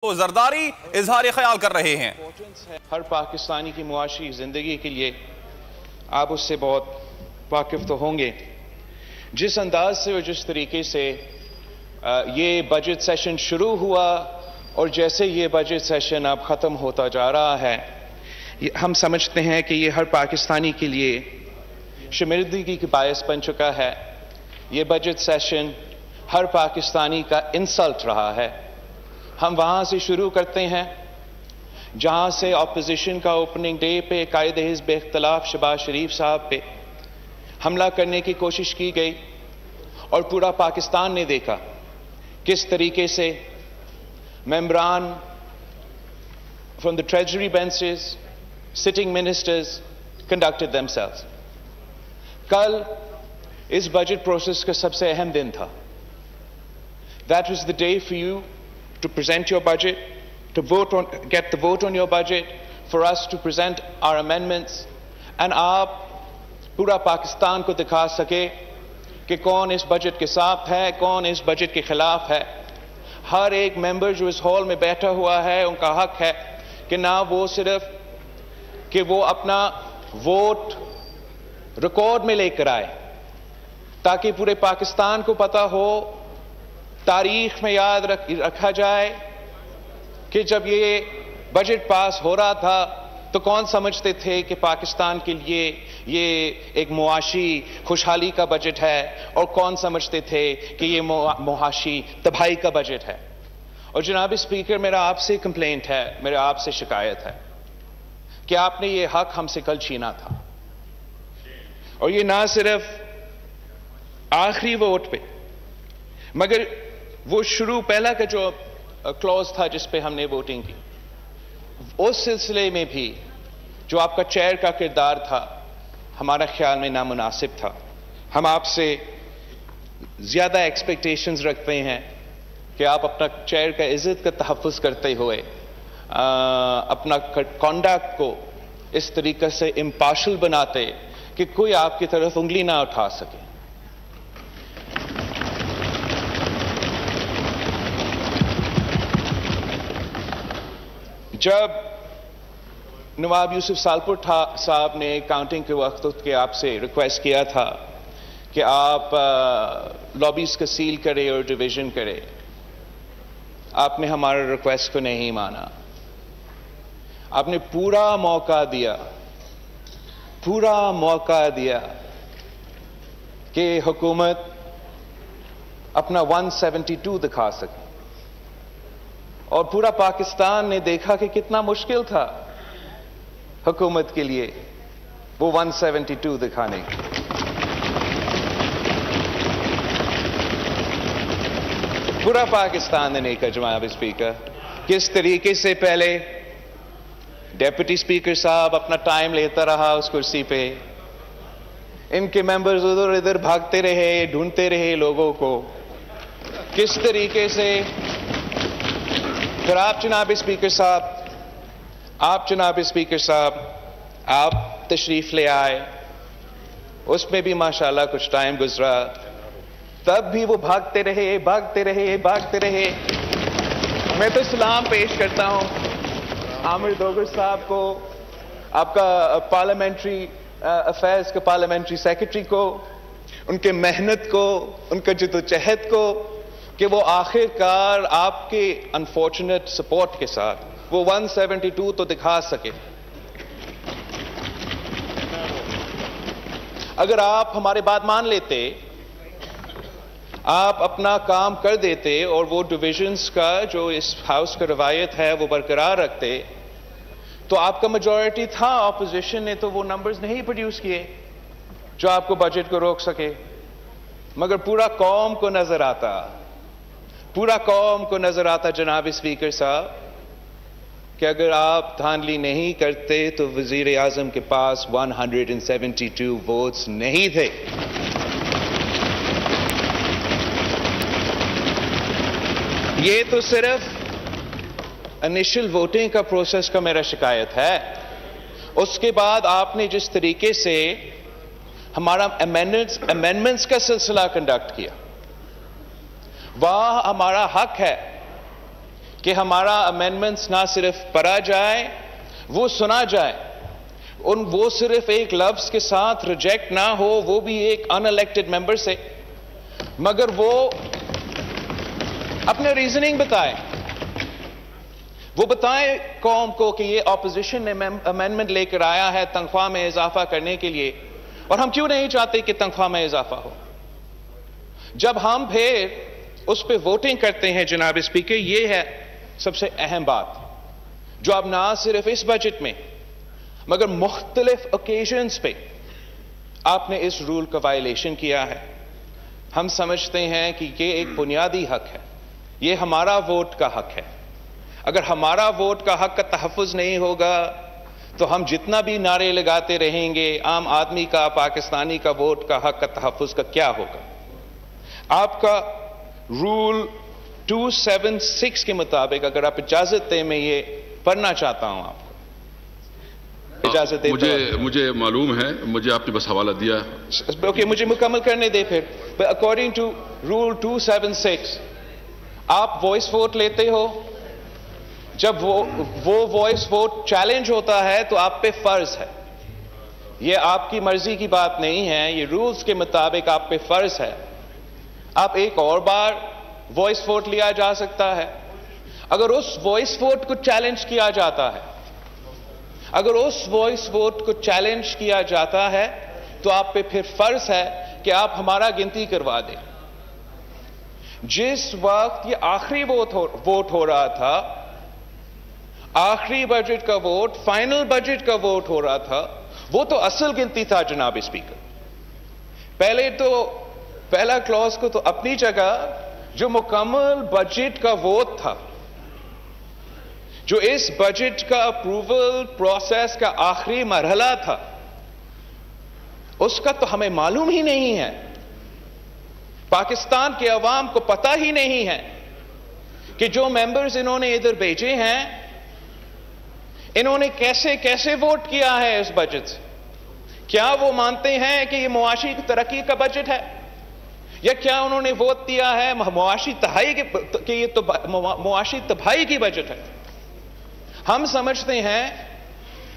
تو زرداری اظہار خیال کر رہے ہیں۔ ہر پاکستانی کی معاشی زندگی کے لیے آپ اس سے بہت واقف تو ہوں گے۔ جس انداز سے اور جس طریقے سے یہ بجٹ سیشن شروع ہوا اور جیسے یہ بجٹ سیشن اب ختم ہوتا جا رہا ہے، ہم سمجھتے ہیں کہ یہ ہر پاکستانی کے لیے شرمندگی کا باعث بن چکا ہے۔ یہ بجٹ سیشن ہر پاکستانی کا انسلٹ رہا ہے۔ ہم وہاں سے شروع کرتے ہیں جہاں سے اپوزیشن کا اوپننگ ڈے پہ قائد حزب اختلاف شہباز شریف صاحب پہ حملہ کرنے کی کوشش کی گئی، اور پورا پاکستان نے دیکھا کس طریقے سے ممبران from the treasury benches, sitting ministers conducted themselves. کل اس بجٹ پروسیس کا سب سے اہم دن تھا۔ That was the day for you to present your budget, to get the vote on your budget, for us to present our amendments, and آپ پورا پاکستان کو دکھا سکے کہ کون اس بجٹ کے ساتھ ہے، کون اس بجٹ کے خلاف ہے۔ ہر ایک ممبر جو اس ہال میں بیٹھا ہوا ہے، ان کا حق ہے کہ نہ وہ صرف کہ وہ اپنا ووٹ ریکارڈ میں لے کر آئے تاکہ پورے پاکستان کو پتہ ہو، تاریخ میں یاد رکھا جائے کہ جب یہ بجٹ پاس ہو رہا تھا تو کون سمجھتے تھے کہ پاکستان کے لیے یہ ایک معاشی خوشحالی کا بجٹ ہے، اور کون سمجھتے تھے کہ یہ معاشی تباہی کا بجٹ ہے۔ اور جناب اسپیکر، میرا آپ سے کمپلینٹ ہے، میرا آپ سے شکایت ہے کہ آپ نے یہ حق ہم سے کل چھینا تھا، اور یہ نہ صرف آخری ووٹ پہ مگر وہ شروع پہلا کا جو کلوز تھا جس پہ ہم نے ووٹنگ کی، اس سلسلے میں بھی جو آپ کا چیئر کا کردار تھا ہمارا خیال میں نامناسب تھا۔ ہم آپ سے زیادہ ایکسپیکٹیشنز رکھتے ہیں کہ آپ اپنا چیئر کا عزت کا تحفظ کرتے ہوئے اپنا کانڈکٹ کو اس طریقے سے امپارشل بناتے کہ کوئی آپ کی طرف انگلی نہ اٹھا سکے۔ جب نواب یوسف سالپور صاحب نے کاؤنٹنگ کے وقت کے آپ سے ریکویسٹ کیا تھا کہ آپ لابیز کا سیل کرے اور ڈویژن کرے، آپ نے ہمارے ریکویسٹ کو نہیں مانا۔ آپ نے پورا موقع دیا کہ حکومت اپنا 172 دکھا سکے، اور پورا پاکستان نے دیکھا کہ کتنا مشکل تھا حکومت کے لیے وہ 172 دکھانے کی۔ پورا پاکستان نے دیکھا جناب اسپیکر کس طریقے سے پہلے ڈیپٹی اسپیکر صاحب اپنا ٹائم لیتا رہا اس کرسی پہ، ان کے ممبرز ادھر ادھر بھاگتے رہے، ڈھونڈتے رہے لوگوں کو، کس طریقے سے پھر آپ جناب اسپیکر صاحب آپ تشریف لے آئے، اس میں بھی ماشاءاللہ کچھ ٹائم گزرا، تب بھی وہ بھاگتے رہے۔ میں تو سلام پیش کرتا ہوں عامر دوگر صاحب کو، آپ کا پارلیمنٹری افیئرز کا پارلیمنٹری سیکرٹری کو، ان کے محنت کو، ان کا جدوجہد کو، کہ وہ آخر کار آپ کے انفارچونیٹ سپورٹ کے ساتھ وہ 172 تو دکھا سکے۔ اگر آپ ہمارے بات مان لیتے، آپ اپنا کام کر دیتے اور وہ ڈویژنز کا جو اس ہاؤس کا روایت ہے وہ برقرار رکھتے، تو آپ کا میجورٹی تھا، اپوزیشن نے تو وہ نمبرز نہیں پروڈیوس کیے جو آپ کو بجٹ کو روک سکے۔ مگر پورا قوم کو نظر آتا جناب اسپیکر صاحب کہ اگر آپ دھاندلی نہیں کرتے تو وزیر اعظم کے پاس 172 ووٹس نہیں تھے۔ یہ تو صرف انیشل ووٹنگ کا پروسیس کا میرا شکایت ہے۔ اس کے بعد آپ نے جس طریقے سے ہمارا امینڈمنٹس کا سلسلہ کنڈکٹ کیا، وہاں ہمارا حق ہے کہ ہمارا امینڈمنٹس نہ صرف پڑھا جائے، وہ سنا جائے، وہ صرف ایک لفظ کے ساتھ ریجیکٹ نہ ہو، وہ بھی ایک ان الیکٹڈ ممبر سے، مگر وہ اپنے ریزننگ بتائیں، وہ بتائیں قوم کو کہ یہ اپوزیشن نے امینڈمنٹ لے کر آیا ہے تنخواہ میں اضافہ کرنے کے لیے، اور ہم کیوں نہیں چاہتے کہ تنخواہ میں اضافہ ہو۔ جب ہم پھر اس پہ ووٹنگ کرتے ہیں جناب اسپیکر، یہ ہے سب سے اہم بات جو اب نہ صرف اس بجٹ میں مگر مختلف اوکیزنز پہ آپ نے اس رول کا وائلیشن کیا ہے۔ ہم سمجھتے ہیں کہ یہ ایک بنیادی حق ہے، یہ ہمارا ووٹ کا حق ہے۔ اگر ہمارا ووٹ کا حق کا تحفظ نہیں ہوگا تو ہم جتنا بھی نعرے لگاتے رہیں گے، عام آدمی کا، پاکستانی کا ووٹ کا حق کا تحفظ کا کیا ہوگا؟ آپ کا رول 276 کے مطابق اگر آپ اجازت دیں میں یہ پڑھنا چاہتا ہوں آپ کو، اجازت دیں؟ مجھے معلوم ہے، مجھے آپ نے بس حوالہ دیا۔ اوکے، مجھے مکمل کرنے دے پھر۔ اکارڈنگ ٹو رول 276 آپ وائس ووٹ لیتے ہو، جب وہ وائس ووٹ چیلنج ہوتا ہے تو آپ پہ فرض ہے، یہ آپ کی مرضی کی بات نہیں ہے، یہ رولز کے مطابق آپ پہ فرض ہے، آپ ایک اور بار وائس ووٹ لیا جا سکتا ہے۔ اگر اس وائس ووٹ کو چیلنج کیا جاتا ہے، اگر اس وائس ووٹ کو چیلنج کیا جاتا ہے تو آپ پہ پھر فرض ہے کہ آپ ہمارا گنتی کروا دیں۔ جس وقت یہ آخری ووٹ ہو رہا تھا، آخری بجٹ کا ووٹ، فائنل بجٹ کا ووٹ ہو رہا تھا، وہ تو اصل گنتی تھا جناب اسپیکر۔ پہلا کلوز کو تو اپنی جگہ، جو مکمل بجٹ کا ووٹ تھا، جو اس بجٹ کا اپروول پروسیس کا آخری مرحلہ تھا، اس کا تو ہمیں معلوم ہی نہیں ہے، پاکستان کے عوام کو پتہ ہی نہیں ہے کہ جو ممبرز انہوں نے ادھر بھیجے ہیں انہوں نے کیسے کیسے ووٹ کیا ہے اس بجٹ سے۔ کیا وہ مانتے ہیں کہ یہ معاشی ترقی کا بجٹ ہے، یا کیا انہوں نے ووٹ دیا ہے معاشی تباہی کہ یہ تو معاشی تباہی کی بجٹ ہے؟ ہم سمجھتے ہیں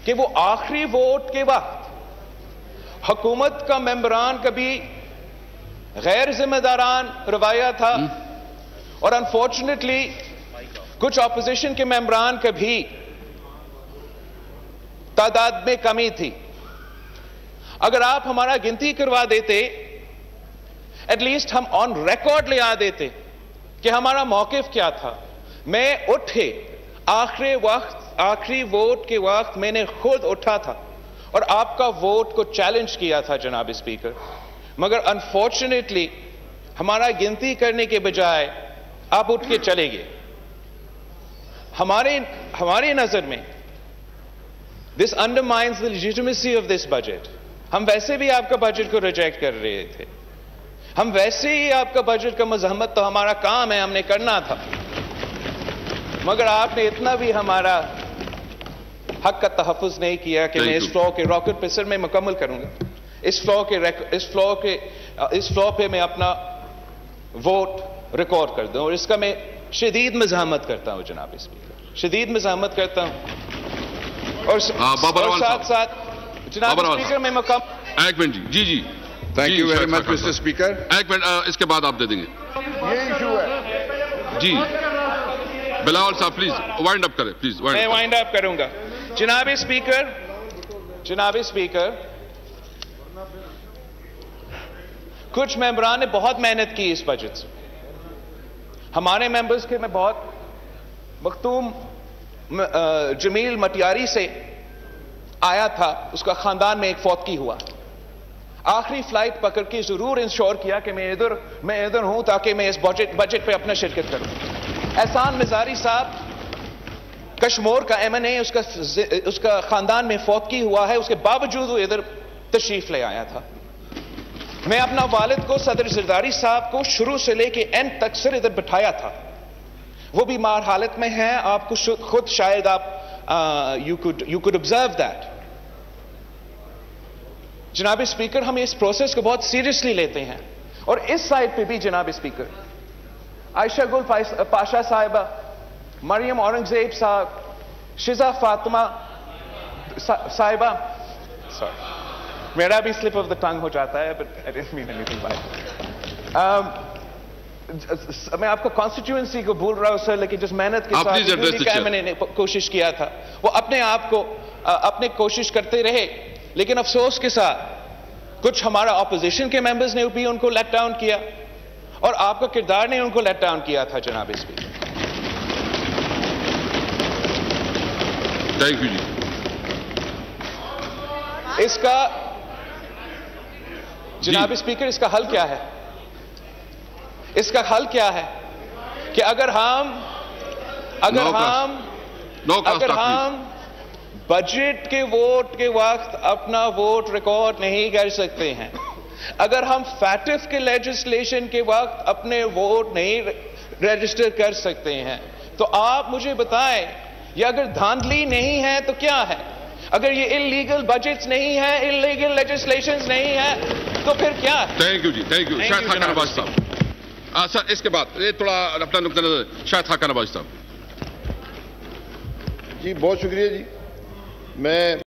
کہ وہ آخری ووٹ کے وقت حکومت کا ممبران کبھی غیر ذمہ داران رویہ تھا، اور انفارچونیٹلی کچھ اپوزیشن کے ممبران کبھی تعداد میں کمی تھی۔ اگر آپ ہمارا گنتی کروا دیتے، ایٹ لیسٹ ہم آن ریکارڈ لے آ دیتے کہ ہمارا موقف کیا تھا۔ میں اٹھے آخری ووٹ کے وقت میں نے خود اٹھا تھا اور آپ کا ووٹ کو چیلنج کیا تھا جناب اسپیکر، مگر انفارچونیٹلی ہمارا گنتی کرنے کے بجائے آپ اٹھ کے چلے گئے۔ ہماری نظر میں this undermines the legitimacy of this budget۔ ہم ویسے بھی آپ کا بجٹ کو ریجیکٹ کر رہے تھے، ہم ویسے ہی آپ کا بجٹ کا مزاحمت تو ہمارا کام ہے، ہم نے کرنا تھا، مگر آپ نے اتنا بھی ہمارا حق کا تحفظ نہیں کیا کہ میں اس فلو کے راکٹ پہ سر میں مکمل کروں گا، اس فلو پہ میں اپنا ووٹ ریکارڈ کر دوں، اور اس کا میں شدید مزاحمت کرتا ہوں جناب اسپیکر، شدید مزاحمت کرتا ہوں۔ اور ساتھ ساتھ جناب اسپیکر میں مکمل ایک منٹ جی thank you very much mister speaker. ایک منٹ، اس کے بعد آپ دے دیں گے۔ یہ ایشو ہے جی بلاول صاحب پلیز وائنڈ اپ کریں، پلیز میں وائنڈ اپ کروں گا۔ جناب اسپیکر کچھ ممبران نے بہت محنت کی اس بجٹ سے، ہمارے ممبرز کے میں بہت مختوم جمیل مٹیاری سے آیا تھا، اس کا خاندان میں ایک فوتگی ہوا، آخری فلائٹ پکڑ کے ضرور انشور کیا کہ میں ادھر ہوں تاکہ میں اس بجٹ پہ اپنا شرکت کروں۔ احسان مزاری صاحب کشمور کا ایم این اے، اس کا خاندان میں فوتگی ہوا ہے، اس کے باوجود وہ ادھر تشریف لے آیا تھا۔ میں اپنا والد کو، صدر زرداری صاحب کو شروع سے لے کے اینڈ تک سر ادھر بٹھایا تھا، وہ بیمار حالت میں ہیں، آپ کو خود شاید آپ you could observe that۔ جناب اسپیکر ہم اس پروسیس کو بہت سیریسلی لیتے ہیں، اور اس سائڈ پہ بھی جناب اسپیکر عائشہ گل پاشا صاحبہ مریم اورنگزیب صاحب, شزا فاطمہ صاحبہ, میرا بھی سلپ آف دا ٹنگ ہو جاتا ہے, but I didn't mean anything by it. میں آپ کو کانسٹیٹیوئنسی کو بھول رہا ہوں سر, لیکن جس محنت کے ساتھ میں نے کوشش کیا تھا, وہ اپنے آپ کو اپنے کوشش کرتے رہے, لیکن افسوس کے ساتھ کچھ ہمارا اپوزیشن کے ممبرز نے بھی ان کو لیٹ ڈاؤن کیا, اور آپ کا کردار نے ان کو لیٹ ڈاؤن کیا تھا جناب اسپیکر. تھینک یو جی. اس کا جناب اسپیکر اس کا حل کیا ہے؟ اس کا حل کیا ہے کہ اگر ہم بجٹ کے ووٹ کے وقت اپنا ووٹ ریکارڈ نہیں کر سکتے ہیں, اگر ہم فیٹف کے لیجسلیشن کے وقت اپنے ووٹ نہیں رجسٹر کر سکتے ہیں, تو آپ مجھے بتائیں یہ اگر دھاندلی نہیں ہے تو کیا ہے؟ اگر یہ انلیگل بجٹس نہیں ہیں, انلیگل لیجسلیشنز نہیں ہیں, تو پھر کیا ہے؟ تھینک یو جی, تھینک یو. شاہد خاقان نواز صاحب. سر اس کے بعد یہ تھوڑا اپنا نقطہ نظر شاہد خاقان نواز صاحب. جی بہت شکریہ جی. میں